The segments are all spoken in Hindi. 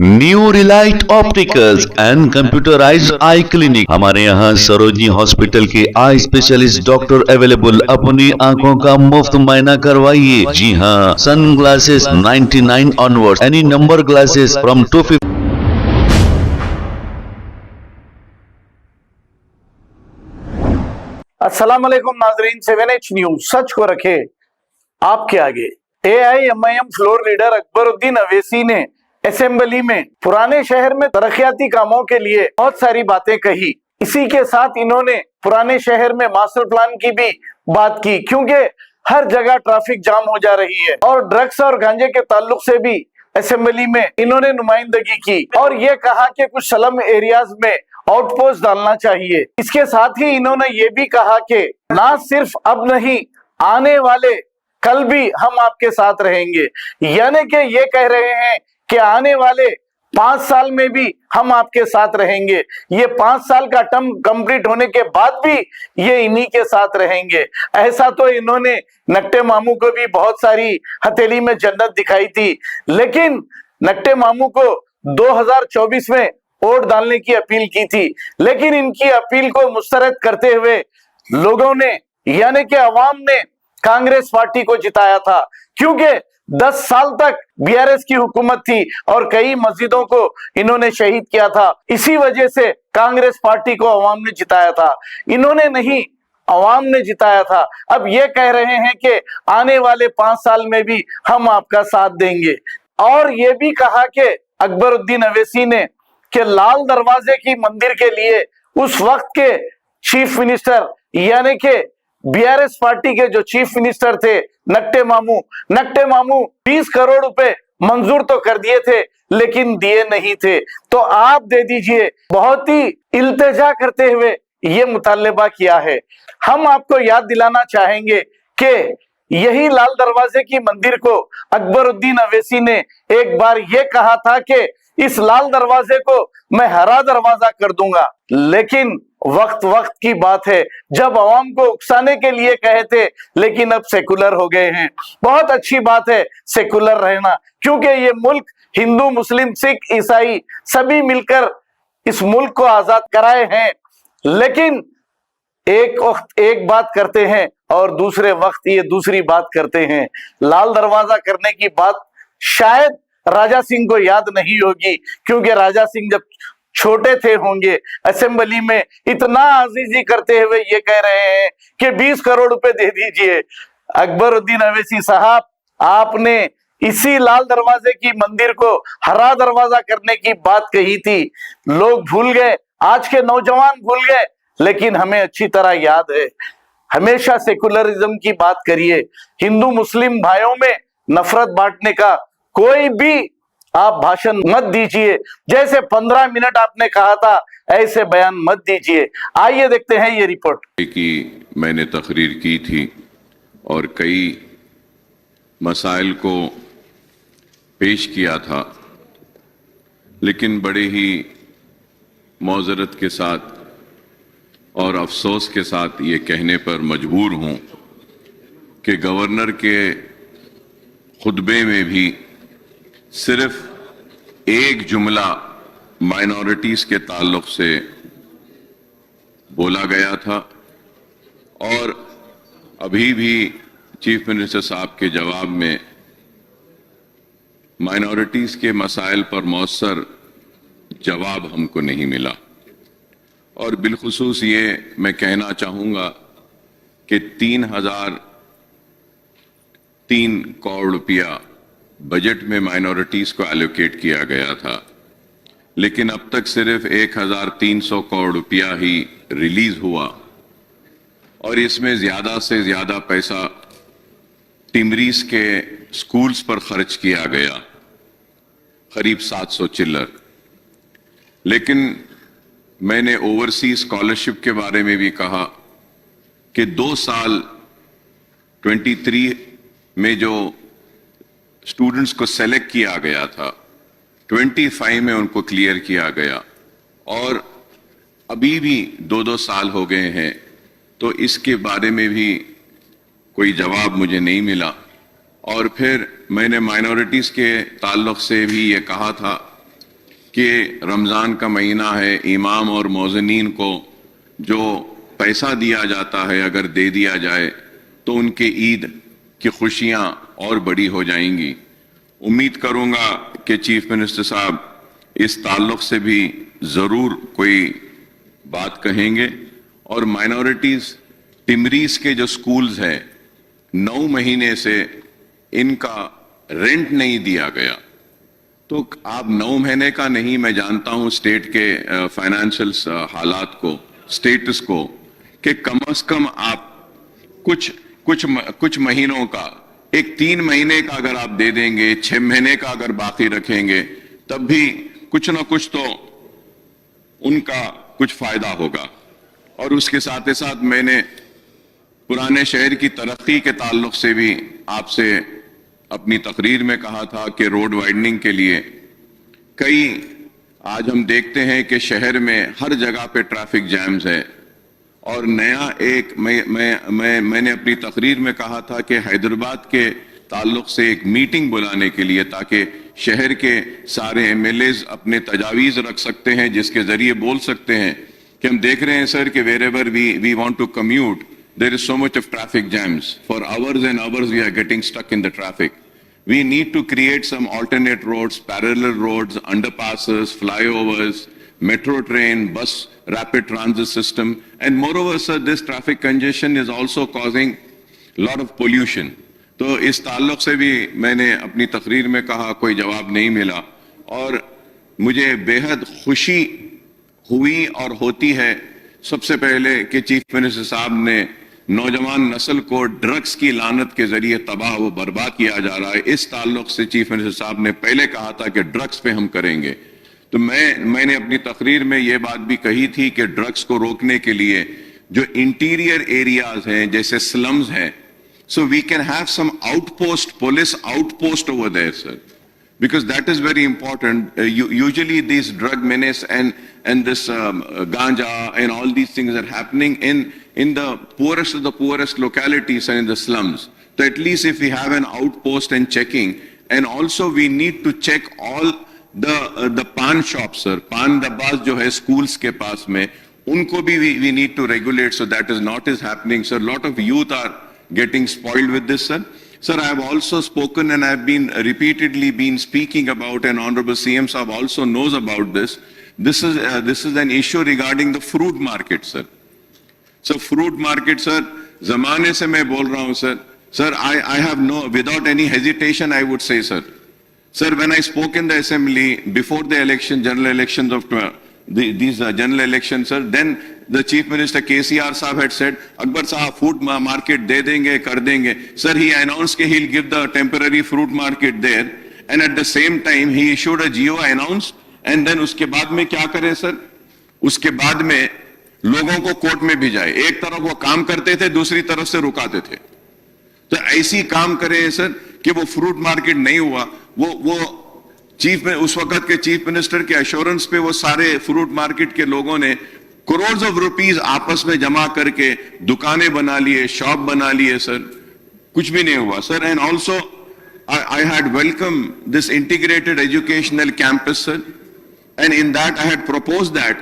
New Relight opticals and computerised I clinic. हमारे यहाँ सरोजनी हॉस्पिटल के आई स्पेशलिस्ट डॉक्टर अवेलेबल। अपनी आंखों का मुफ्त मायना करवाइए। जी हाँ, sunglasses 99 onward, any number glasses from 250। अस्सलाम वालेकुम नाजरीन, 7H न्यूज सच को रखे आपके आगे। AIMIM floor leader Akbaruddin Owaisi ने असेंबली में पुराने शहर में तरक्याती कामों के लिए बहुत सारी बातें कही। इसी के साथ इन्होंने पुराने शहर में मास्टर प्लान की भी बात की, क्योंकि हर जगह ट्रैफिक जाम हो जा रही है। और ड्रग्स और गांजे के ताल्लुक से भी असेंबली में इन्होंने नुमाइंदगी की और ये कहा कि कुछ स्लम एरियाज में आउटपोस्ट डालना चाहिए। इसके साथ ही इन्होंने ये भी कहा कि ना सिर्फ अब नहीं, आने वाले कल भी हम आपके साथ रहेंगे। यानी कि ये कह रहे हैं कि आने वाले 5 साल में भी हम आपके साथ रहेंगे। ये 5 साल का टर्म कंप्लीट होने के बाद भी ये इन्हीं के साथ रहेंगे। ऐसा तो इन्होंने नक्टे मामू को भी बहुत सारी हथेली में जन्नत दिखाई थी, लेकिन नक्टे मामू को 2024 में वोट डालने की अपील की थी। लेकिन इनकी अपील को मुस्तरद करते हुए लोगों ने, यानी कि अवाम ने कांग्रेस पार्टी को जिताया था, क्योंकि 10 साल तक BRS की हुकूमत थी और कई मस्जिदों को इन्होंने शहीद किया था। इसी वजह से कांग्रेस पार्टी को अवाम ने जिताया था, इन्होंने नहीं, अवाम ने जिताया था। अब ये कह रहे हैं कि आने वाले 5 साल में भी हम आपका साथ देंगे। और ये भी कहा कि अकबरुद्दीन अवैसी ने कि लाल दरवाजे की मंदिर के लिए उस वक्त के चीफ मिनिस्टर, यानी कि BRS पार्टी के जो चीफ मिनिस्टर थे नक्टे मामू 20 करोड़ रुपए मंजूर तो कर दिए थे, लेकिन दिए नहीं थे। तो आप दे दीजिए। बहुत ही इल्तिजा करते हुए ये मुतालबा किया है। हम आपको याद दिलाना चाहेंगे कि यही लाल दरवाजे की मंदिर को अकबरुद्दीन अवैसी ने एक बार ये कहा था कि इस लाल दरवाजे को मैं हरा दरवाजा कर दूंगा। लेकिन वक्त की बात है, जब अवाम को उकसाने के लिए कहे थे, लेकिन अब सेकुलर हो गए हैं। बहुत अच्छी बात है सेकुलर रहना, क्योंकि ये मुल्क हिंदू, मुस्लिम, सिख, ईसाई सभी मिलकर इस मुल्क को आजाद कराए हैं। लेकिन एक वक्त एक बात करते हैं और दूसरे वक्त ये दूसरी बात करते हैं। लाल दरवाजा करने की बात शायद राजा सिंह को याद नहीं होगी, क्योंकि राजा सिंह जब छोटे थे होंगे, असेंबली में इतना आजीजी करते हुए ये कह रहे हैं कि 20 करोड़ रुपए दे दीजिए। अकबरुद्दीन अवैसी साहब, आपने इसी लाल दरवाजे की मंदिर को हरा दरवाजा करने की बात कही थी। लोग भूल गए, आज के नौजवान भूल गए, लेकिन हमें अच्छी तरह याद है। हमेशा सेकुलरिज्म की बात करिए। हिंदू मुस्लिम भाइयों में नफरत बांटने का कोई भी आप भाषण मत दीजिए। जैसे 15 मिनट आपने कहा था, ऐसे बयान मत दीजिए। आइए देखते हैं ये रिपोर्ट। कि मैंने तकरीर की थी और कई मसाइल को पेश किया था, लेकिन बड़े ही मौजरत के साथ और अफसोस के साथ ये कहने पर मजबूर हूं कि गवर्नर के खुतबे में भी सिर्फ एक जुमला माइनॉरिटीज के ताल्लुक से बोला गया था और अभी भी चीफ मिनिस्टर साहब के जवाब में माइनॉरिटीज के मसाइल पर मौसर जवाब हमको नहीं मिला। और बिलखुसूस ये मैं कहना चाहूंगा कि 3 करोड़ रुपया बजट में माइनॉरिटीज को एलोकेट किया गया था, लेकिन अब तक सिर्फ 1300 करोड़ रुपया ही रिलीज हुआ और इसमें ज्यादा से ज्यादा पैसा टिमरीज के स्कूल्स पर खर्च किया गया, करीब 700 चिल्लर। लेकिन मैंने ओवरसीज स्कॉलरशिप के बारे में भी कहा कि 2 साल 23 में जो स्टूडेंट्स को सेलेक्ट किया गया था, 25 में उनको क्लियर किया गया और अभी भी 2-2 साल हो गए हैं, तो इसके बारे में भी कोई जवाब मुझे नहीं मिला। और फिर मैंने माइनॉरिटीज के ताल्लुक से भी ये कहा था कि रमजान का महीना है, इमाम और मौज़िनीन को जो पैसा दिया जाता है अगर दे दिया जाए तो उनके ईद की खुशियां और बड़ी हो जाएंगी। उम्मीद करूंगा कि चीफ मिनिस्टर साहब इस ताल्लुक से भी जरूर कोई बात कहेंगे। और माइनॉरिटीज टिमरीज के जो स्कूल्स हैं 9 महीने से इनका रेंट नहीं दिया गया, तो आप 9 महीने का नहीं, मैं जानता हूं स्टेट के फाइनेंशियल हालात को, स्टेटस को, कि कम से कम आप कुछ महीनों का, एक 3 महीने का अगर आप दे देंगे, 6 महीने का अगर बाकी रखेंगे, तब भी कुछ ना कुछ तो उनका कुछ फायदा होगा। और उसके साथ ही साथ मैंने पुराने शहर की तरक्की के ताल्लुक से भी आपसे अपनी तकरीर में कहा था कि रोड वाइडनिंग के लिए आज हम देखते हैं कि शहर में हर जगह पे ट्रैफिक जैम्स है। और नया एक मैंने अपनी तकरीर में कहा था कि हैदराबाद के ताल्लुक से एक मीटिंग बुलाने के लिए, ताकि शहर के सारे एमएलएज अपने तजावीज रख सकते हैं जिसके जरिए बोल सकते हैं कि हम देख रहे हैं सर कि wherever we want to commute, there is so much of traffic jams. For hours and hours we are getting stuck in the traffic. We need to create some alternate roads, parallel roads, underpasses, flyovers, metro train, bus, rapid transit system. And moreover, sir, this traffic congestion is also causing a lot of pollution. तो इस ताल्लुक से भी मैंने अपनी तकरीर में कहा, कोई जवाब नहीं मिला। और मुझे बेहद खुशी हुई और होती है सबसे पहले कि चीफ मिनिस्टर साहब ने नौजवान नस्ल को ड्रग्स की लानत के जरिए तबाह व बर्बाद किया जा रहा है, इस ताल्लुक से चीफ मिनिस्टर साहब ने पहले कहा था कि ड्रग्स पे हम करेंगे। तो मैंने अपनी तकरीर में ये बात भी कही थी कि ड्रग्स को रोकने के लिए जो इंटीरियर एरियाज हैं जैसे स्लम्स हैं, so we can have some outpost, police outpost over there, sir, because that is very important. Usually these drug menace and this ganja and all these things are happening in the poorest of the poorest localities and in the slums. So at least if we have an outpost and checking, and also we need to check all the pan shops, sir, pan dabbas jo hai schools ke paas mein, unko bhi we need to regulate, so that is not is happening, sir. Lot of youth are getting spoiled with this, sir. Sir, I have also spoken and I have been repeatedly been speaking about, and Honorable CM Saab also knows about this. This is an issue regarding the fruit market, sir. So fruit market, sir, zamane se main bol raha hu, sir. Sir, I have no, without any hesitation, I would say, sir. Sir, when I spoke in the assembly before the election, general elections of these general elections, sir, then the Chief Minister KCR Saab had said, Akbar Saab, fruit market de denge, kar denge. Sir, he announced that he'll give the temporary fruit market there, and at the same time he issued a GO announced, and then uske baad mein kya kare, sir? Uske baad mein लोगों को कोर्ट में भिजाए, एक तरफ वो काम करते थे, दूसरी तरफ से रुकाते थे। तो ऐसी काम करे सर कि वो फ्रूट मार्केट नहीं हुआ। वो चीफ में उस वक्त के चीफ मिनिस्टर के एश्योरेंस पे वो सारे फ्रूट मार्केट के लोगों ने करोड़ ऑफ रुपीस आपस में जमा करके दुकानें बना लिए, शॉप बना लिए, सर कुछ भी नहीं हुआ, sir. And also I had welcomed this integrated educational campus, sir, and in that I had proposed that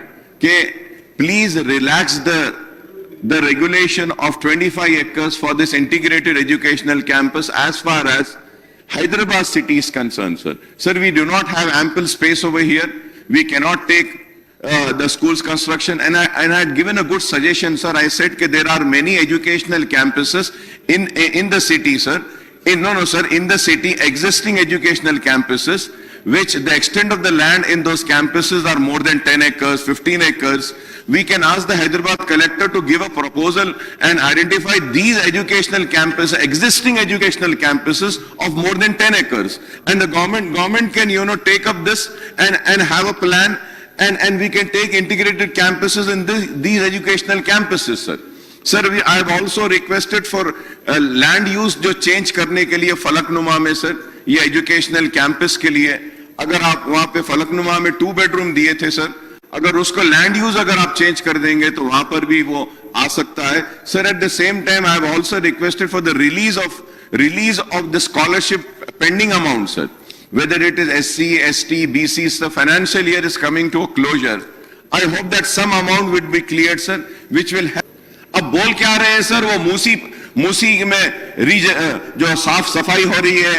please relax the regulation of 25 acres for this integrated educational campus as far as Hyderabad city is concerned, sir. Sir, we do not have ample space over here. We cannot take the school's construction, and I had given a good suggestion, sir. I said that there are many educational campuses in the city, sir. In the city, existing educational campuses, which the extent of the land in those campuses are more than 10 acres, 15 acres. We can ask the Hyderabad collector to give a proposal and identify these educational campuses, existing educational campuses of more than 10 acres. And the government can, take up this and have a plan, and we can take integrated campuses in these educational campuses, sir. Sir, I have also requested for land use जो change करने के लिए फलकनुमा में, सर, ये educational campus के लिए, अगर आप वहाँ पे फलकनुमा में 2 bedroom दिए थे, सर, अगर उसको land use अगर आप change कर देंगे तो वहाँ पर भी वो आ सकता है, sir. At the same time, I have also requested for the release of the scholarship pending amount, sir. whether it is SC, ST, BC, the financial year is coming to a closure. I hope that some amount would be cleared, sir, which will help. अब बोल क्या रहे हैं सर, वो मूसी में जो साफ सफाई हो रही है,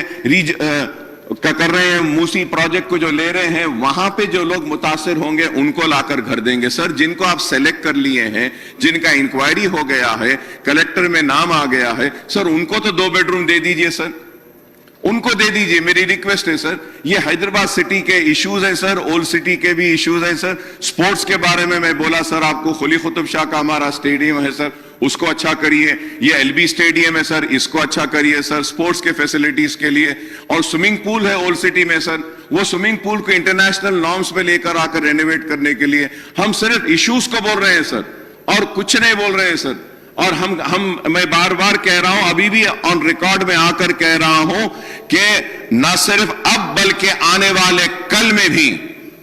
क्या कर रहे हैं, मूसी प्रोजेक्ट को जो ले रहे हैं, वहां पे जो लोग मुतासिर होंगे उनको लाकर घर देंगे। सर, जिनको आप सेलेक्ट कर लिए हैं, जिनका इंक्वायरी हो गया है, कलेक्टर में नाम आ गया है, सर उनको तो 2 बेडरूम दे दीजिए सर, उनको दे दीजिए, मेरी रिक्वेस्ट है सर। ये हैदराबाद सिटी के इश्यूज हैं सर, ओल्ड सिटी के भी इश्यूज हैं सर। स्पोर्ट्स के बारे में मैं बोला सर आपको, कुली कुतुब शाह का हमारा स्टेडियम है सर, उसको अच्छा करिए। ये एलबी स्टेडियम है सर, इसको अच्छा करिए सर, स्पोर्ट्स के फैसिलिटीज के लिए। और स्विमिंग पूल है ओल्ड सिटी में सर, वो स्विमिंग पूल को इंटरनेशनल नॉर्म्स में लेकर आकर रेनोवेट करने के लिए हम सिर्फ इश्यूज को बोल रहे हैं सर, और कुछ नहीं बोल रहे हैं सर। और मैं बार बार कह रहा हूं, अभी भी ऑन रिकॉर्ड में आकर कह रहा हूं कि न सिर्फ अब बल्कि आने वाले कल में भी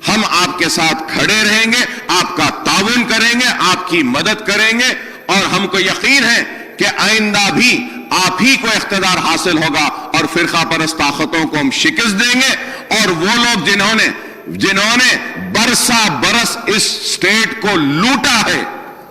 हम आपके साथ खड़े रहेंगे, आपका ताउन करेंगे, आपकी मदद करेंगे, और हमको यकीन है कि आइंदा भी आप ही को इख्तिदार हासिल होगा और फिरका परस्त ताकतों को हम शिकस्त देंगे। और वो लोग जिन्होंने बरसा बरस इस स्टेट को लूटा है,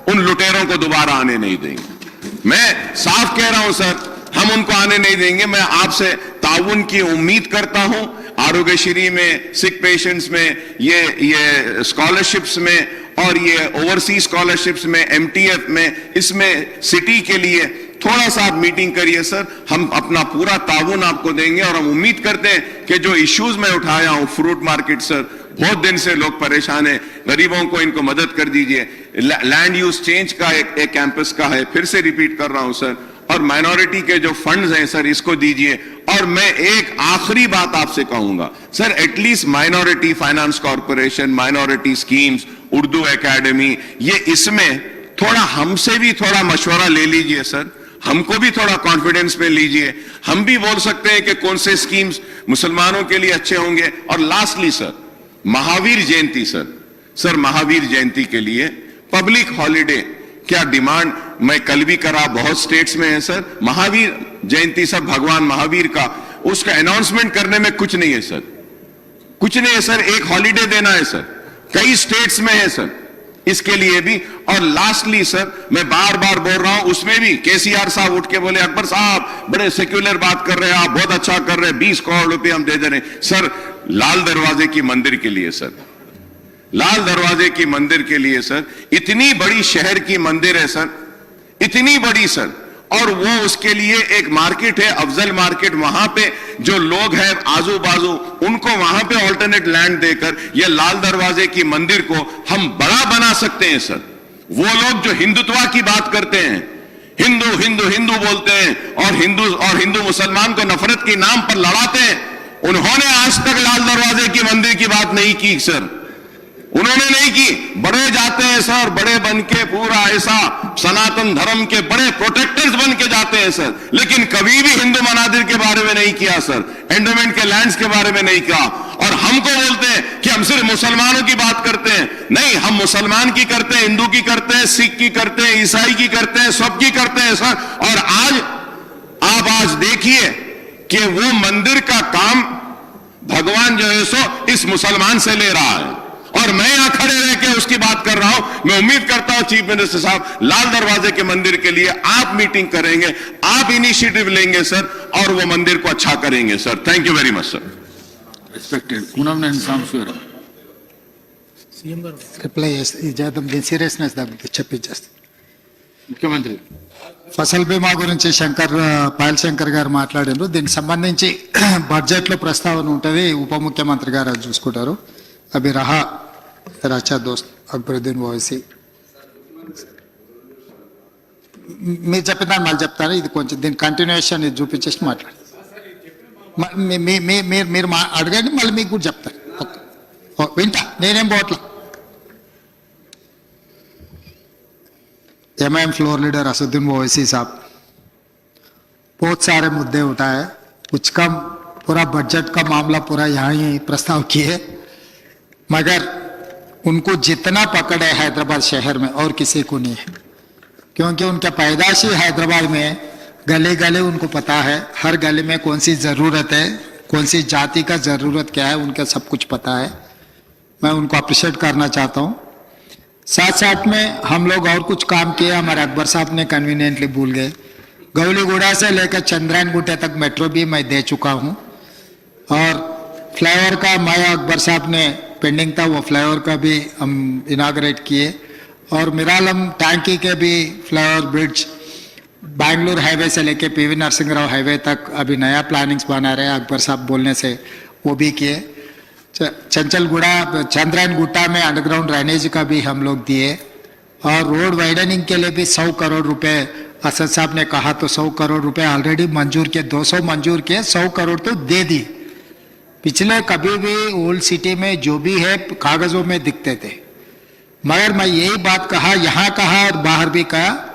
उन लुटेरों को दोबारा आने नहीं देंगे। मैं साफ कह रहा हूं सर, हम उनको आने नहीं देंगे। मैं आपसे ताउन की उम्मीद करता हूं, आरोग्यश्री में, सिक पेशेंट्स में, ये स्कॉलरशिप्स में, और ये ओवरसीज स्कॉलरशिप्स में, एमटीएफ में, इसमें सिटी के लिए थोड़ा सा आप मीटिंग करिए सर, हम अपना पूरा ताउन आपको देंगे। और हम उम्मीद करते हैं कि जो इश्यूज मैं उठाया हूं, फ्रूट मार्केट सर, बहुत दिन से लोग परेशान हैं, गरीबों को इनको मदद कर दीजिए। लैंड यूज चेंज का एक कैंपस का है, फिर से रिपीट कर रहा हूं सर। और माइनॉरिटी के जो फंड्स हैं सर, इसको दीजिए। और मैं एक आखिरी बात आपसे कहूंगा sir, at least minority finance corporation, minority schemes, Urdu academy, ये इसमें थोड़ा हमसे भी थोड़ा मशवरा ले लीजिए सर, हमको भी थोड़ा कॉन्फिडेंस में लीजिए। हम भी बोल सकते हैं कि कौन से स्कीम्स मुसलमानों के लिए अच्छे होंगे। और lastly sir, Mahavir Jayanti sir Mahavir Jayanti के लिए पब्लिक हॉलिडे क्या डिमांड मैं कल भी करा, बहुत स्टेट्स में है सर। महावीर जयंती सर, भगवान महावीर का, उसका अनाउंसमेंट करने में कुछ नहीं है सर, कुछ नहीं है सर। एक हॉलिडे देना है सर, कई स्टेट्स में है सर, इसके लिए भी। और लास्टली सर, मैं बार बार बोल रहा हूं, उसमें भी केसीआर साहब उठ के बोले, अकबर साहब बड़े सेक्युलर बात कर रहे हैं आप, बहुत अच्छा कर रहे हैं, 20 करोड़ रुपए हम दे रहे हैं सर, लाल दरवाजे की मंदिर के लिए सर, लाल दरवाजे की मंदिर के लिए सर। इतनी बड़ी शहर की मंदिर है सर, इतनी बड़ी सर, और वो उसके लिए एक मार्केट है, अफजल मार्केट, वहां पे जो लोग हैं आजू बाजू, उनको वहां पे ऑल्टरनेट लैंड देकर ये लाल दरवाजे की मंदिर को हम बड़ा बना सकते हैं सर। वो लोग जो हिंदुत्व की बात करते हैं, हिंदू हिंदू हिंदू बोलते हैं, और हिंदू मुसलमान को नफरत के नाम पर लड़ाते हैं, उन्होंने आज तक लाल दरवाजे की मंदिर की बात नहीं की सर, उन्होंने नहीं की। बड़े जाते हैं सर, बड़े बन के पूरा ऐसा सनातन धर्म के बड़े प्रोटेक्टर्स बन के जाते हैं सर, लेकिन कभी भी हिंदू मनादिर के बारे में नहीं किया सर, एंडोमेंट के लैंड्स के बारे में नहीं किया। और हमको बोलते हैं कि हम सिर्फ मुसलमानों की बात करते हैं, नहीं, हम मुसलमान की करते हैं, हिंदू की करते हैं, सिख की करते हैं, ईसाई की करते हैं, सबकी करते हैं सर। और आप आज देखिए कि वो मंदिर का काम भगवान जो है सो इस मुसलमान से ले रहा है, और मैं यहां खड़े रह के उसकी बात कर रहा हूं। मैं उम्मीद करता हूं चीफ मिनिस्टर साहब, लाल दरवाजे के मंदिर के लिए आप मीटिंग करेंगे, आप इनिशिएटिव लेंगे सर, और वो मंदिर को अच्छा करेंगे sir. Thank you very much sir. Respected Poonam and Samswara. Reply చేద్దాం, దీని సీరియస్నెస్ చెప్పి చేస్తాం. ముఖ్యమంత్రి ఫసల్ బీమా గురించి పాయల్ శంకర్ గారు మాట్లాడారు. దీనికి సంబంధించి బడ్జెట్ లో ప్రస్తావన ఉంటుంది, ఉప ముఖ్యమంత్రి గారు అది చూసుకుంటారు. అభి రహా రచా దోస్త్ అక్బరుద్దీన్ ఓవైసీ మీరు చెప్పిన దాన్ని మళ్ళీ చెప్తారు. ఇది కొంచెం దీని కంటిన్యూషన్ ఇది చూపించేసి మాట్లాడు. మీరు అడగండి, మళ్ళీ మీకు కూడా చెప్తారు. వింటా, నేనేం పోవట్లా. MIM floor leader Asaduddin Owaisi साहब, बहुत सारे मुद्दे उठाए, कुछ कम पूरा बजट का मामला पूरा यहाँ ही प्रस्ताव किए, मगर उनको जितना पकड़ है हैदराबाद शहर में और किसी को नहीं है, क्योंकि उनका पैदाशी हैदराबाद में, गले गले उनको पता है, हर गले में कौन सी ज़रूरत है, कौन सी जाति का ज़रूरत क्या है, उनका सब कुछ पता है। मैं उनको अप्रिशिएट करना चाहता हूँ। साथ साथ में हम लोग और कुछ काम किए, हमारे अकबर साहब ने कन्वीनियंटली भूल गए। गौलीगुड़ा से लेकर चंद्रायन गुट्टे तक मेट्रो भी मैं दे चुका हूँ, और फ्लाईओवर का मैं अकबर साहब ने पेंडिंग था, वो फ्लाईओवर का भी हम इनाग्रेट किए। और मिरालम टांकी के भी फ्लाईओवर ब्रिज बैंगलोर हाईवे से लेके पीवी नरसिंह राव हाईवे तक अभी नया प्लानिंग्स बना रहे हैं, अकबर साहब बोलने से वो भी किए। चंचलगुड़ा चंद्रायन गुट्टा में अंडरग्राउंड ड्रेनेज का भी हम लोग दिए, और रोड वाइडनिंग के लिए भी 100 करोड़ रुपए असद साहब ने कहा, तो 100 करोड़ रुपए ऑलरेडी मंजूर किए, 200 मंजूर किए, 100 करोड़ तो दे दिए। पिछले कभी भी ओल्ड सिटी में जो भी है कागजों में दिखते थे, मगर मैं यही बात कहा, यहाँ कहा और बाहर भी कहा,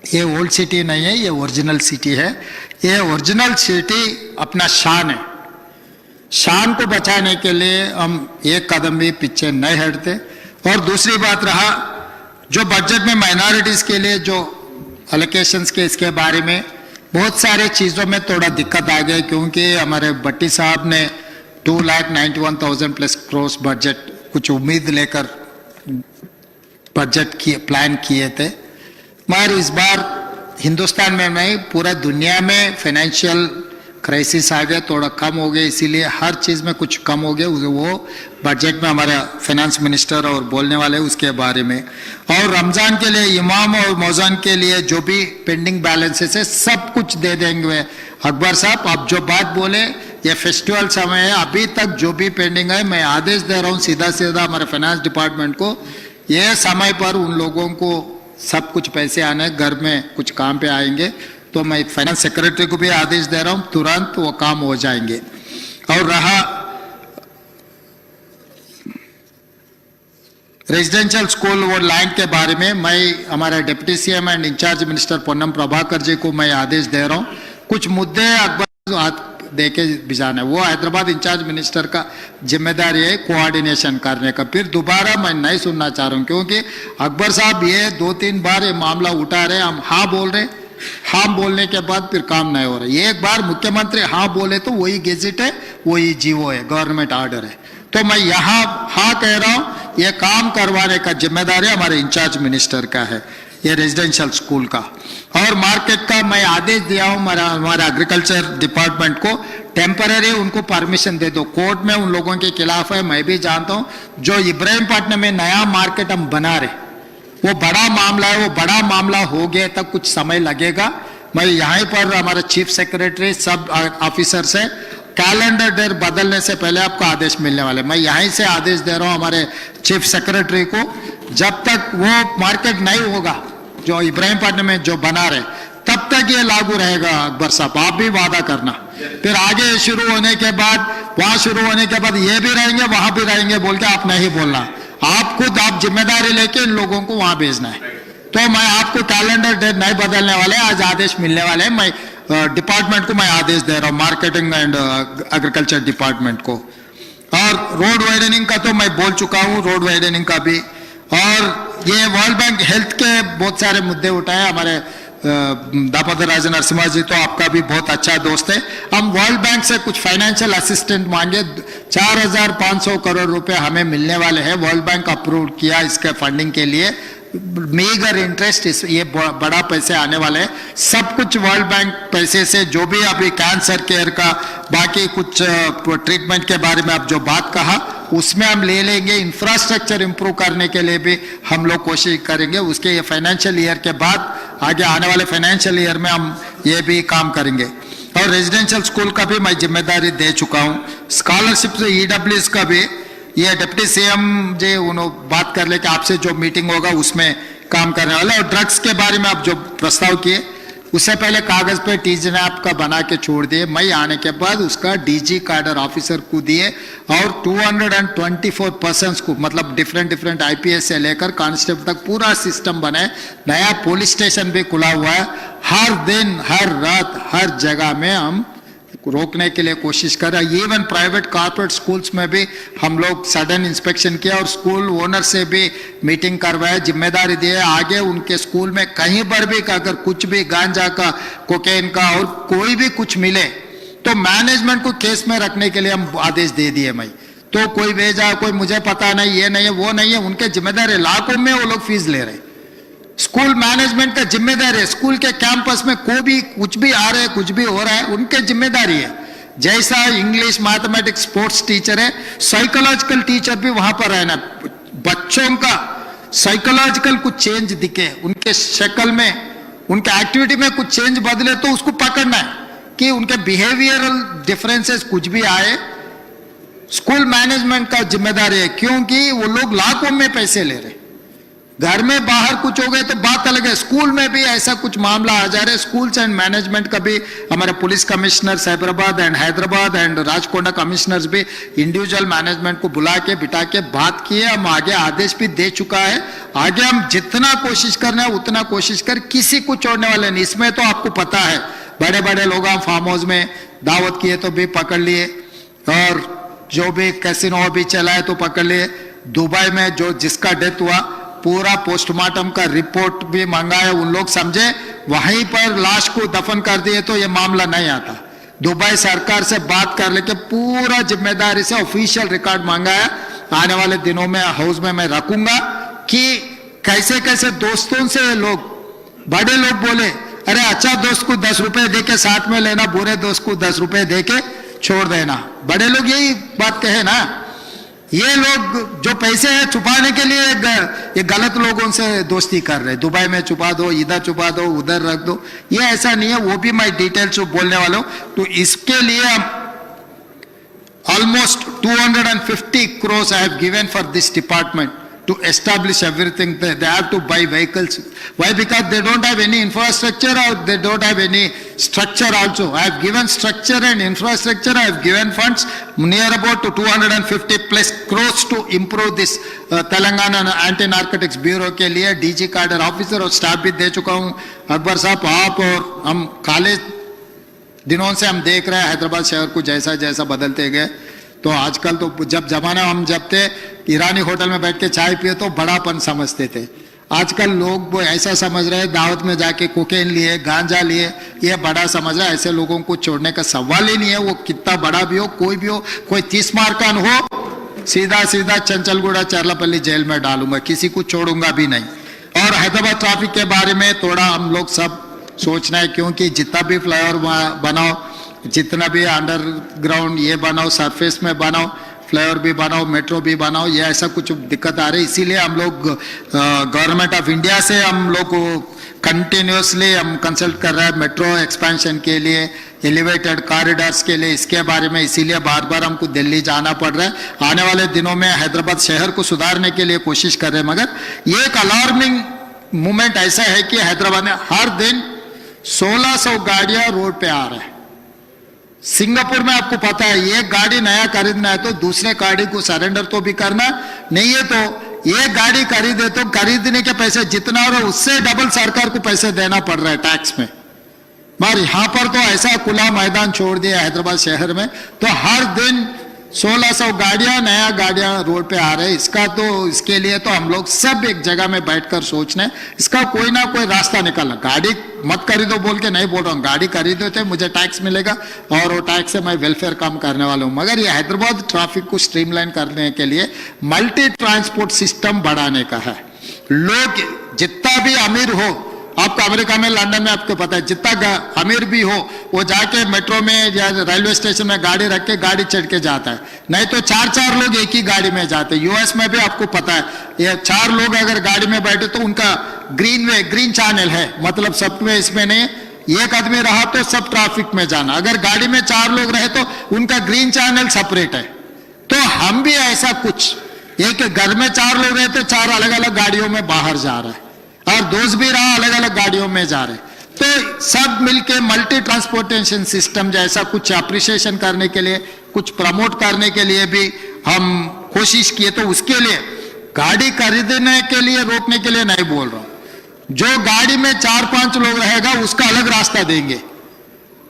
ये ओल्ड सिटी नहीं है, ये ओरिजिनल सिटी है। ये ओरिजिनल सिटी अपना शान है, शान को बचाने के लिए हम एक कदम भी पीछे नहीं हटते। और दूसरी बात रहा, जो बजट में माइनॉरिटीज के लिए जो एलोकेशंस के, इसके बारे में बहुत सारे चीज़ों में थोड़ा दिक्कत आ गई, क्योंकि हमारे भट्टी साहब ने 2,91,000 प्लस करोड़ बजट कुछ उम्मीद लेकर बजट किए, प्लान किए थे। मगर इस बार हिंदुस्तान में नहीं, पूरा दुनिया में फाइनेंशियल क्राइसिस आ गया, थोड़ा कम हो गया, इसीलिए हर चीज़ में कुछ कम हो गया। वो बजट में हमारा फाइनेंस मिनिस्टर और बोलने वाले उसके बारे में। और रमज़ान के लिए इमाम और मौज़ान के लिए जो भी पेंडिंग बैलेंसेस है सब कुछ दे देंगे। अकबर साहब आप जो बात बोले, ये फेस्टिवल समय है, अभी तक जो भी पेंडिंग है मैं आदेश दे रहा हूँ सीधा सीधा हमारे फाइनेंस डिपार्टमेंट को, ये समय पर उन लोगों को सब कुछ पैसे आने, घर में कुछ काम पे आएंगे, तो मैं फाइनेंस सेक्रेटरी को भी आदेश दे रहा हूं, तुरंत वो काम हो जाएंगे। और रहा रेजिडेंशियल स्कूल वो लैंड के बारे में, मैं हमारे deputy CM and in charge minister Ponnam Prabhakar ji को मैं आदेश दे रहा हूं, कुछ मुद्दे अकबर दे के भिजाना है। वो हैदराबाद इंचार्ज मिनिस्टर का जिम्मेदारी है कोऑर्डिनेशन करने का। फिर दोबारा मैं नहीं सुनना चाह रहा हूँ, क्योंकि अकबर साहब ये 2-3 बार ये मामला उठा रहे, हम हाँ बोल रहे, हाँ बोलने के बाद फिर काम नहीं हो रहा। एक बार मुख्यमंत्री हाँ बोले तो वही गेजेट है, वही जीवो है, गवर्नमेंट ऑर्डर है। तो मैं यहाँ हाँ कह रहा हूँ, ये काम करवाने का जिम्मेदारी हमारे इंचार्ज मिनिस्टर का है, ये रेजिडेंशियल स्कूल का। और मार्केट का मैं आदेश दिया हूँ हमारा एग्रीकल्चर डिपार्टमेंट को, टेम्पररी उनको परमिशन दे दो। कोर्ट में उन लोगों के खिलाफ है, मैं भी जानता हूँ। जो इब्राहिमपट्टनम में नया मार्केट हम बना रहे, वो बड़ा मामला है, वो बड़ा मामला हो गया तक कुछ समय लगेगा। मैं यहाँ पर हमारे चीफ सेक्रेटरी सब ऑफिसर से कैलेंडर डेट बदलने से पहले आपको आदेश मिलने वाले, मैं यहीं से आदेश दे रहा हूँ हमारे चीफ सेक्रेटरी को, जब तक वो मार्केट नहीं होगा जो इब्राहिमपट्टनम में जो बना रहे, तब तक ये लागू रहेगा। अकबर साहब आप भी वादा करना, फिर आगे शुरू होने के बाद, वहां शुरू होने के बाद ये भी रहेंगे वहां भी रहेंगे बोल के आप नहीं बोलना, आप खुद आप जिम्मेदारी लेके इन लोगों को वहां भेजना है। तो मैं आपको कैलेंडर डेट नहीं बदलने वाले, आज आदेश मिलने वाले हैं। मैं डिपार्टमेंट को मैं आदेश दे रहा हूँ, मार्केटिंग एंड एग्रीकल्चर डिपार्टमेंट को। और रोड वाइडनिंग का तो मैं बोल चुका हूँ, रोड वाइडनिंग का भी। और ये वर्ल्ड बैंक हेल्थ के बहुत सारे मुद्दे उठाए हमारे दामोदर राजा नरसिम्हा जी, तो आपका भी बहुत अच्छा दोस्त है। हम वर्ल्ड बैंक से कुछ फाइनेंशियल असिस्टेंट मांगे, 4,500 करोड़ रुपए हमें मिलने वाले हैं। वर्ल्ड बैंक अप्रूव किया इसके फंडिंग के लिए, मेगर इंटरेस्ट, ये बड़ा पैसे आने वाले हैं। सब कुछ वर्ल्ड बैंक पैसे से, जो भी अभी कैंसर केयर का बाकी कुछ ट्रीटमेंट के बारे में आप जो बात कहा, उसमें हम ले लेंगे। इंफ्रास्ट्रक्चर इंप्रूव करने के लिए भी हम लोग कोशिश करेंगे। उसके ये फाइनेंशियल ईयर के बाद आगे आने वाले फाइनेंशियल ईयर में हम ये भी काम करेंगे। और रेजिडेंशियल स्कूल का भी मैं जिम्मेदारी दे चुका हूँ। स्कॉलरशिप से EWS का भी ये डिप्टी सीएम जी उन्होंने बात कर ले कि आपसे जो मीटिंग होगा उसमें काम करने वाले। और ड्रग्स के बारे में आप जो प्रस्ताव किए, उससे पहले कागज पे TGNAP का बना के छोड़ दिए, मैं आने के बाद उसका DG कैडर ऑफिसर को दिए। और 224 पर्सन्स को, मतलब डिफरेंट IPS से लेकर कांस्टेबल तक पूरा सिस्टम बने। नया पुलिस स्टेशन भी खुला हुआ है। हर दिन हर रात हर जगह में हम रोकने के लिए कोशिश कर रहे हैं। इवन प्राइवेट कॉर्पोरेट स्कूल्स में भी हम लोग सडन इंस्पेक्शन किया और स्कूल ओनर से भी मीटिंग करवाया, जिम्मेदारी दी है। आगे उनके स्कूल में कहीं पर भी अगर कुछ भी गांजा का, कोकेन का और कोई भी कुछ मिले तो मैनेजमेंट को केस में रखने के लिए हम आदेश दे दिए मैं। तो कोई भेजा, कोई मुझे पता नहीं, ये नहीं है, वो नहीं है, उनके जिम्मेदार है। लाखों में वो लोग फीस ले रहे। स्कूल मैनेजमेंट का जिम्मेदार है। स्कूल के कैंपस में कोई भी कुछ भी आ रहा है, कुछ भी हो रहा है, उनके जिम्मेदारी है। जैसा इंग्लिश, मैथमेटिक्स, स्पोर्ट्स टीचर है, साइकोलॉजिकल टीचर भी वहां पर रहना। बच्चों का साइकोलॉजिकल कुछ चेंज दिखे, उनके शक्ल में, उनके एक्टिविटी में कुछ चेंज बदले, तो उसको पकड़ना है कि उनके बिहेवियरल डिफरेंसेस कुछ भी आए। स्कूल मैनेजमेंट का जिम्मेदारी है, क्योंकि वो लोग लाखों में पैसे ले रहे। घर में बाहर कुछ हो गए तो बात अलग है, स्कूल में भी ऐसा कुछ मामला आ जा रहा है। स्कूल्स एंड मैनेजमेंट का भी हमारे police commissioner Cyberabad and Hyderabad and Rachakonda commissioners भी इंडिविजुअल मैनेजमेंट को बुला के बिठा के बात किए। हम आगे आदेश भी दे चुका है। आगे हम जितना कोशिश करना है उतना कोशिश कर, किसी को छोड़ने वाले नहीं। इसमें तो आपको पता है, बड़े बड़े लोग हम फार्म हाउस में दावत किए तो भी पकड़ लिए, और जो भी कैसीनो भी चलाए तो पकड़ लिए। दुबई में जो जिसका डेथ हुआ, पूरा पोस्टमार्टम का रिपोर्ट भी मंगाया। उन लोग समझे वहीं पर लाश को दफन कर दिए तो ये मामला नहीं आता। दुबई सरकार से बात कर लेके पूरा जिम्मेदारी से ऑफिशियल रिकॉर्ड मंगाया। आने वाले दिनों में हाउस में मैं रखूंगा कि कैसे कैसे दोस्तों से लोग, बड़े लोग बोले, अरे अच्छा दोस्त को 10 रुपए दे के साथ में लेना, बुरे दोस्त को 10 रुपए दे के छोड़ देना। बड़े लोग यही बात कहे ना। ये लोग जो पैसे हैं छुपाने के लिए ये गलत लोगों से दोस्ती कर रहे हैं। दुबई में छुपा दो, इधर छुपा दो, उधर रख दो, ये ऐसा नहीं है। वो भी मैं डिटेल्स बोलने वाला हूं। तो इसके लिए हम almost 250 crores I have given for this department to establish everything. They have to buy vehicles. Why? Because they don't have any infrastructure, or they don't have any structure also. I have given structure and infrastructure. I have given funds near about 250 plus crores to improve this Telangana Anti-Narcotics Bureau के लिए DG cadre officer और staff भी दे चुका हूँ। अकबर साहब, आप और हम काले दिनों से हम देख रहे हैं हैदराबाद शहर को जैसा जैसा बदलते गए। तो आजकल तो जब जमाना हम जब थे ईरानी होटल में बैठ के चाय पिए तो बड़ापन समझते थे। आजकल लोग वो ऐसा समझ रहे हैं, दावत में जाके कोकेन लिए, गांजा लिए, ये बड़ा समझ रहा है। ऐसे लोगों को छोड़ने का सवाल ही नहीं है। वो कितना बड़ा भी हो, कोई भी हो, कोई 30 मार्कान हो, सीधा सीधा चंचलगुड़ा चरलापल्ली जेल में डालूंगा, किसी को छोड़ूंगा भी नहीं। और हैदराबाद ट्रैफिक के बारे में थोड़ा हम लोग सब सोचना है, क्योंकि जितना भी फ्लाईओवर बनाओ, जितना भी अंडरग्राउंड ये बनाओ, सरफेस में बनाओ, फ्लाईओवर भी बनाओ, मेट्रो भी बनाओ, ये ऐसा कुछ दिक्कत आ रही। इसीलिए हम लोग गवर्नमेंट ऑफ इंडिया से हम लोग कंटिन्यूसली हम कंसल्ट कर रहे हैं मेट्रो एक्सपेंशन के लिए, एलिवेटेड कॉरिडोर्स के लिए, इसके बारे में। इसीलिए बार बार हमको दिल्ली जाना पड़ रहा है। आने वाले दिनों में हैदराबाद शहर को सुधारने के लिए कोशिश कर रहे हैं। मगर ये एक अलार्मिंग मूवमेंट ऐसा है कि हैदराबाद में हर दिन 1600 गाड़ियां रोड पे आ रहे हैं। सिंगापुर में आपको पता है, ये गाड़ी नया खरीदना है तो दूसरे गाड़ी को सरेंडर तो भी करना नहीं है। तो ये गाड़ी खरीदे तो खरीदने के पैसे जितना हो रहा है उससे डबल सरकार को पैसे देना पड़ रहा है टैक्स में। मगर यहां पर तो ऐसा खुला मैदान छोड़ दिया हैदराबाद शहर में, तो हर दिन 1600 गाड़ियां, नया गाड़ियां रोड पे आ रहे हैं। इसके लिए तो हम लोग सब एक जगह में बैठकर सोचना है, इसका कोई ना कोई रास्ता निकालना। गाड़ी मत खरीदो बोल के नहीं बोल रहा हूँ, गाड़ी खरीदो तो मुझे टैक्स मिलेगा और वो टैक्स से मैं वेलफेयर काम करने वाला हूँ। मगर ये हैदराबाद ट्रैफिक को स्ट्रीमलाइन करने के लिए मल्टी ट्रांसपोर्ट सिस्टम बढ़ाने का है। लोग जितना भी अमीर हो, आपको अमेरिका में, लंदन में आपको पता है, जितना अमीर भी हो वो जाके मेट्रो में या रेलवे स्टेशन में गाड़ी रख के गाड़ी चढ़ के जाता है। नहीं तो 4-4 लोग एक ही गाड़ी में जाते हैं। यूएस में भी आपको पता है, ये 4 लोग अगर गाड़ी में बैठे तो उनका ग्रीन चैनल है, मतलब सब में इसमें नहीं, एक आदमी रहा तो सब ट्रैफिक में जाना। अगर गाड़ी में 4 लोग रहे तो उनका ग्रीन चैनल सेपरेट है। तो हम भी ऐसा कुछ, एक घर में 4 लोग रहे तो 4 अलग अलग गाड़ियों में बाहर जा रहा है, और दोस्त भी रहा अलग अलग गाड़ियों में जा रहे। तो सब मिलके मल्टी ट्रांसपोर्टेशन सिस्टम जैसा कुछ अप्रिसिएशन करने के लिए, कुछ प्रमोट करने के लिए भी हम कोशिश किए। तो उसके लिए गाड़ी खरीदने के लिए रोकने के लिए नहीं बोल रहा हूं। जो गाड़ी में 4-5 लोग रहेगा उसका अलग रास्ता देंगे,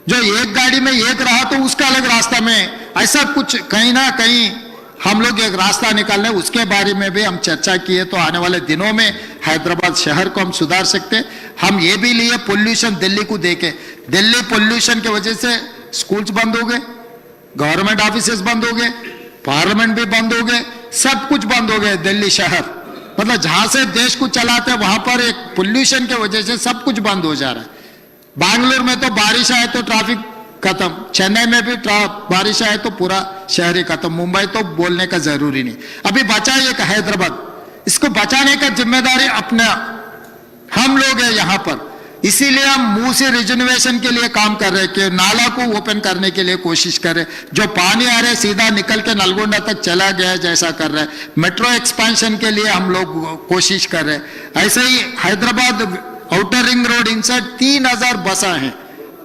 जो एक गाड़ी में एक रहा तो उसका अलग रास्ता में, ऐसा कुछ कहीं ना कहीं हम लोग एक रास्ता निकालने, उसके बारे में भी हम चर्चा किए। तो आने वाले दिनों में हैदराबाद शहर को हम सुधार सकते। हम ये भी लिए पोल्यूशन दिल्ली को देके, दिल्ली पोल्यूशन की वजह से स्कूल्स बंद हो गए, गवर्नमेंट ऑफिसेस बंद हो गए, पार्लियामेंट भी बंद हो गए, सब कुछ बंद हो गए। दिल्ली शहर मतलब जहां से देश को चलाते हैं वहां पर एक पोल्यूशन के वजह से सब कुछ बंद हो जा रहा है। बैंगलोर में तो बारिश आए तो ट्रैफिक खत्म, चेन्नई में भी बारिश आए तो पूरा शहर ही खत्म, मुंबई तो बोलने का जरूरी नहीं। अभी बचा एक हैदराबाद, इसको बचाने का जिम्मेदारी अपना हम लोग हैं यहाँ पर। इसीलिए हम मुंह से रिजर्वेशन के लिए काम कर रहे हैं कि नाला को ओपन करने के लिए कोशिश कर रहे हैं। जो पानी आ रहा है सीधा निकल के नलगोंडा तक चला गया है जैसा कर रहे हैं। मेट्रो एक्सपेंशन के लिए हम लोग कोशिश कर रहे हैं। ऐसे ही Hyderabad outer ring road inside 3000 बसा है,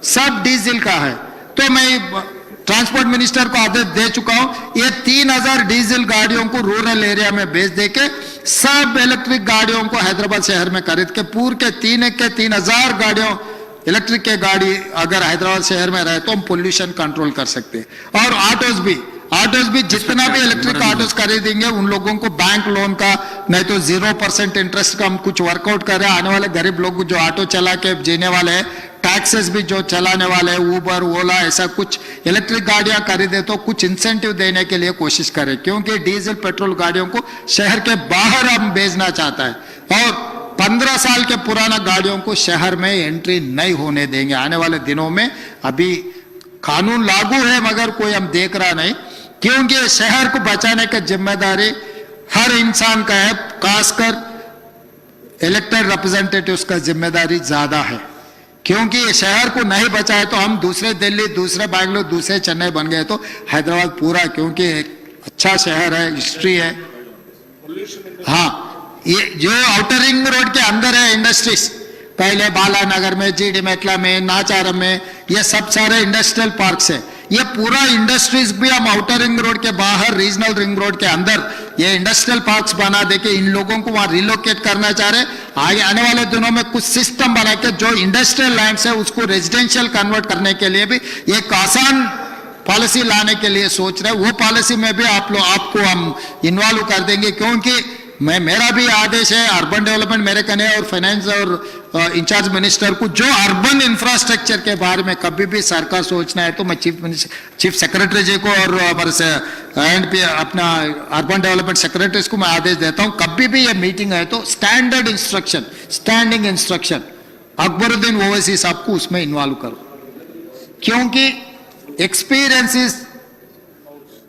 सब डीजल का है। तो मैं ट्रांसपोर्ट मिनिस्टर को आदेश दे चुका हूं, ये 3000 डीजल गाड़ियों को रूरल एरिया में बेच देके सब इलेक्ट्रिक गाड़ियों को हैदराबाद शहर में खरीद के पूरे के 3000 गाड़ियों इलेक्ट्रिक के गाड़ी अगर हैदराबाद शहर में रहे तो हम पोल्यूशन कंट्रोल कर सकते हैं। और ऑटोज भी जितना भी इलेक्ट्रिक ऑटोज खरीदेंगे उन लोगों को बैंक लोन का नहीं तो 0% इंटरेस्ट का हम कुछ वर्कआउट कर रहे हैं। आने वाले गरीब लोग जो ऑटो चला के जीने वाले हैं, टैक्सेस भी जो चलाने वाले हैं, ऊबर ओला ऐसा कुछ इलेक्ट्रिक गाड़ियां खरीदे तो कुछ इंसेंटिव देने के लिए कोशिश करें, क्योंकि डीजल पेट्रोल गाड़ियों को शहर के बाहर हम भेजना चाहता है। और 15 साल के पुराना गाड़ियों को शहर में एंट्री नहीं होने देंगे आने वाले दिनों में। अभी कानून लागू है मगर कोई हम देख रहा नहीं, क्योंकि शहर को बचाने की जिम्मेदारी हर इंसान का है, खासकर इलेक्टेड रिप्रेजेंटेटिव्स का जिम्मेदारी ज्यादा है। क्योंकि शहर को नहीं बचाए तो हम दूसरे दिल्ली, दूसरे बैंगलोर, दूसरे चेन्नई बन गए तो हैदराबाद पूरा, क्योंकि एक अच्छा शहर है, हिस्ट्री है। हाँ, ये जो आउटर रिंग रोड के अंदर है इंडस्ट्रीज, पहले बालानगर में, जीडी मेटला में, नाचारम में, ये सब सारे इंडस्ट्रियल पार्क्स है। ये पूरा इंडस्ट्रीज भी हम आउटर रिंग रोड के बाहर, रीजनल रिंग रोड के अंदर ये इंडस्ट्रियल पार्क्स बना देके इन लोगों को वहां रिलोकेट करना चाह रहे। आगे आने वाले दिनों में कुछ सिस्टम बना के जो इंडस्ट्रियल लैंड्स है उसको रेजिडेंशियल कन्वर्ट करने के लिए भी एक आसान पॉलिसी लाने के लिए सोच रहे हैं। वो पॉलिसी में भी आपको हम इन्वॉल्व कर देंगे, क्योंकि मेरा भी आदेश है अर्बन डेवलपमेंट मेरे कने और फाइनेंस और इंचार्ज मिनिस्टर को, जो अर्बन इंफ्रास्ट्रक्चर के बारे में कभी भी सरकार सोचना है तो मैं चीफ सेक्रेटरी जी को और हमारे अपना अर्बन डेवलपमेंट सेक्रेटरीज को मैं आदेश देता हूं, कभी भी ये मीटिंग है तो standard instruction, standing instruction Akbaruddin Owaisi साहब को उसमें इन्वॉल्व करो, क्योंकि experience is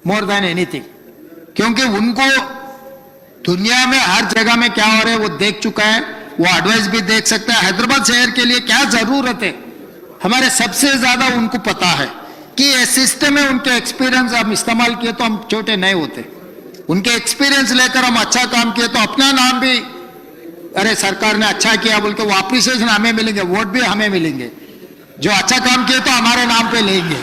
more than anything. क्योंकि उनको दुनिया में हर जगह में क्या हो रहा है वो देख चुका है, वो एडवाइस भी देख सकता है। हैदराबाद शहर के लिए क्या जरूरत है हमारे सबसे ज्यादा उनको पता है कि ये सिस्टम है। उनके एक्सपीरियंस हम इस्तेमाल किए तो हम छोटे नहीं होते, उनके एक्सपीरियंस लेकर हम अच्छा काम किए तो अपना नाम भी, अरे सरकार ने अच्छा किया बोल के वो अप्रिसिएशन हमें मिलेंगे, वोट भी हमें मिलेंगे। जो अच्छा काम किए तो हमारे नाम पे लेंगे,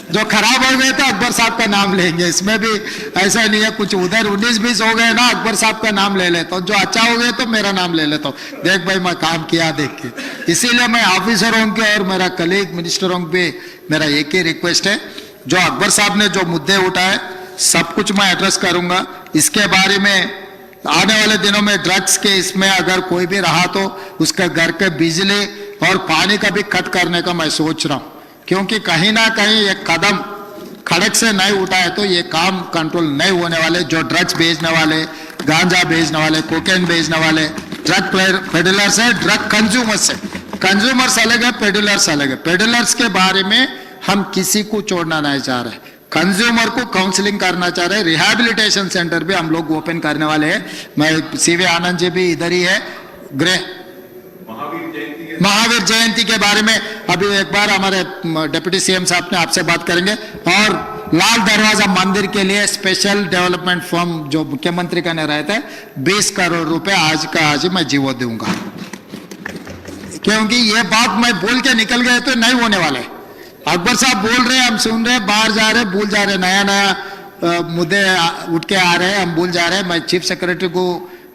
जो खराब हो गए तो अकबर साहब का नाम लेंगे। इसमें भी ऐसा नहीं है कुछ उधर 19-20 हो गए ना अकबर साहब का नाम ले लेता हूँ, जो अच्छा हो गए तो मेरा नाम ले लेता हूँ, देख भाई मैं काम किया देख के। इसीलिए मैं ऑफिसरों के और मेरा कलीग मिनिस्टरों पे मेरा एक ही रिक्वेस्ट है, जो अकबर साहब ने जो मुद्दे उठाए सब कुछ मैं एड्रेस करूंगा। इसके बारे में आने वाले दिनों में ड्रग्स के इसमें अगर कोई भी रहा तो उसका घर के बिजली और पानी का भी कट करने का मैं सोच रहा हूँ, क्योंकि कहीं ना कहीं एक कदम खड़क से नहीं उठाए तो ये काम कंट्रोल नहीं होने वाले। जो ड्रग्स बेचने वाले, गांजा बेचने वाले, कोकेन बेचने वाले, ड्रग पेडलर्स है, ड्रग कंज्यूमर्स है। कंज्यूमर्स अलग है, पेडलर्स अलग है। पेडलर्स के बारे में हम किसी को छोड़ना नहीं चाह रहे, कंज्यूमर को काउंसलिंग करना चाह रहे हैं। रिहैबिलिटेशन सेंटर भी हम लोग ओपन करने वाले हैं। मैं सीवी आनंद जी भी इधर ही है। गृह महावीर जयंती के बारे में अभी एक बार हमारे डिप्टी सीएम साहब ने आपसे बात करेंगे। और लाल दरवाजा मंदिर के लिए स्पेशल डेवलपमेंट फंड जो मुख्यमंत्री का ने रहता है 20 करोड़ रुपए आज का आज मैं जीवो दूंगा, क्योंकि ये बात मैं बोल के निकल गए तो नहीं होने वाले। अकबर साहब बोल रहे हैं, हम सुन रहे हैं, बाहर जा रहे हैं, भूल जा रहे हैं, नया नया मुद्दे उठ के आ रहे हैं, हम भूल जा रहे हैं। मैं चीफ सेक्रेटरी को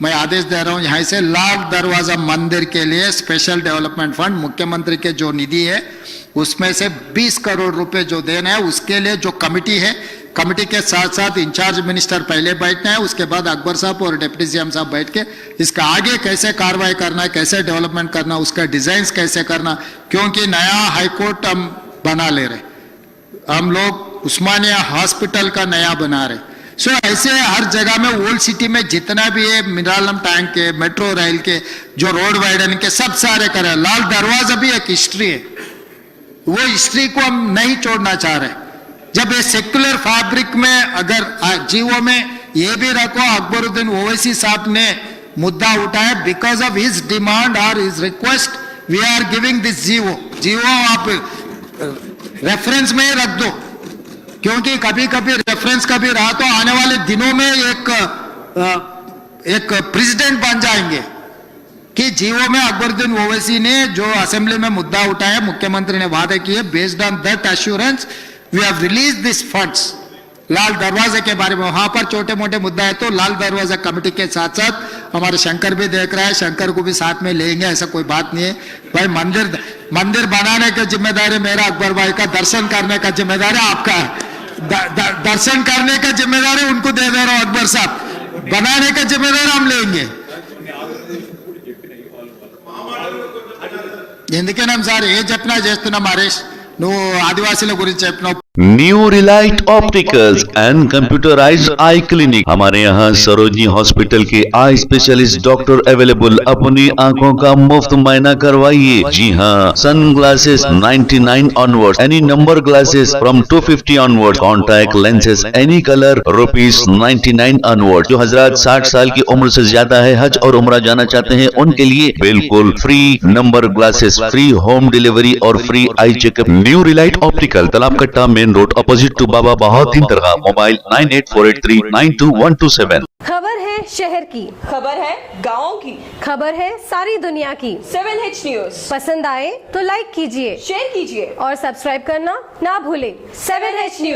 मैं आदेश दे रहा हूं यहाँ से लाल दरवाजा मंदिर के लिए स्पेशल डेवलपमेंट फंड मुख्यमंत्री के जो निधि है उसमें से 20 करोड़ रुपए जो देना है, उसके लिए जो कमिटी है, कमिटी के साथ साथ इंचार्ज मिनिस्टर पहले बैठना है, उसके बाद अकबर साहब और डिप्टी सीएम साहब बैठ के इसका आगे कैसे कार्रवाई करना है, कैसे डेवलपमेंट करना, उसका डिजाइन कैसे करना, क्योंकि नया हाईकोर्ट हम बना ले रहे। हम लोग उस्मानिया हॉस्पिटल का नया बना रहे। सो ऐसे हर जगह में ओल्ड सिटी में जितना भी है मिरालम टैंक के, मेट्रो रेल के, जो रोड वाइडन के, सब सारे करे। लाल दरवाजा भी एक हिस्ट्री है, वो हिस्ट्री को हम नहीं छोड़ना चाह रहे। जब ये सेक्युलर फैब्रिक में अगर जीवो में ये भी रखो, अकबरुद्दीन ओवैसी साहब ने मुद्दा उठाया, बिकॉज ऑफ हिज डिमांड और his request we are giving this GO आप रेफरेंस में रख दो, क्योंकि कभी कभी रेफरेंस कभी रहा तो आने वाले दिनों में एक प्रेसिडेंट बन जाएंगे कि जीवो में अकबरुद्दीन ओवैसी ने जो असेंबली में मुद्दा उठाया, मुख्यमंत्री ने वादे किए, based on that assurance we have release this funds. लाल दरवाजे के बारे में वहां पर छोटे मोटे मुद्दा है तो लाल दरवाजा कमेटी के साथ साथ हमारे शंकर भी देख रहा है, शंकर को भी साथ में लेंगे, ऐसा कोई बात नहीं है भाई। मंदिर बनाने की जिम्मेदारी मेरा, अकबर भाई का दर्शन करने का जिम्मेदारी आपका है। दर्शन करने का जिम्मेदारी उनको दे दे रहा हूं अकबर साहब, बनाने का जिम्मेदारी हम लेंगे। ఎందుకేనాం సార్ ఏ చెప్పినా చేస్తున్నాం హరీష్, నువ్వు ఆదివాసీల గురించి చెప్పినావు। New Relight opticals and computerised I clinic, हमारे यहाँ सरोजनी हॉस्पिटल के आई स्पेशलिस्ट डॉक्टर अवेलेबल। अपनी आंखों का मुफ्त मायना करवाइए। जी हाँ, sunglasses 99 onward, any number glasses from 250 onward, contact lenses any colour ₹99 onward. जो हजरात 60 साल की उम्र से ज्यादा है, हज और उम्रा जाना चाहते हैं, उनके लिए बिल्कुल free number glasses, free home delivery और free eye checkup. New relight optical, Talab Katta, main road, opposite to Baba Bahauddin दरगाह। मोबाइल 9848392127। खबर है शहर की, खबर है गाँव की, खबर है सारी दुनिया की। 7H न्यूज पसंद आए तो लाइक कीजिए, शेयर कीजिए और सब्सक्राइब करना ना भूलें। 7H news.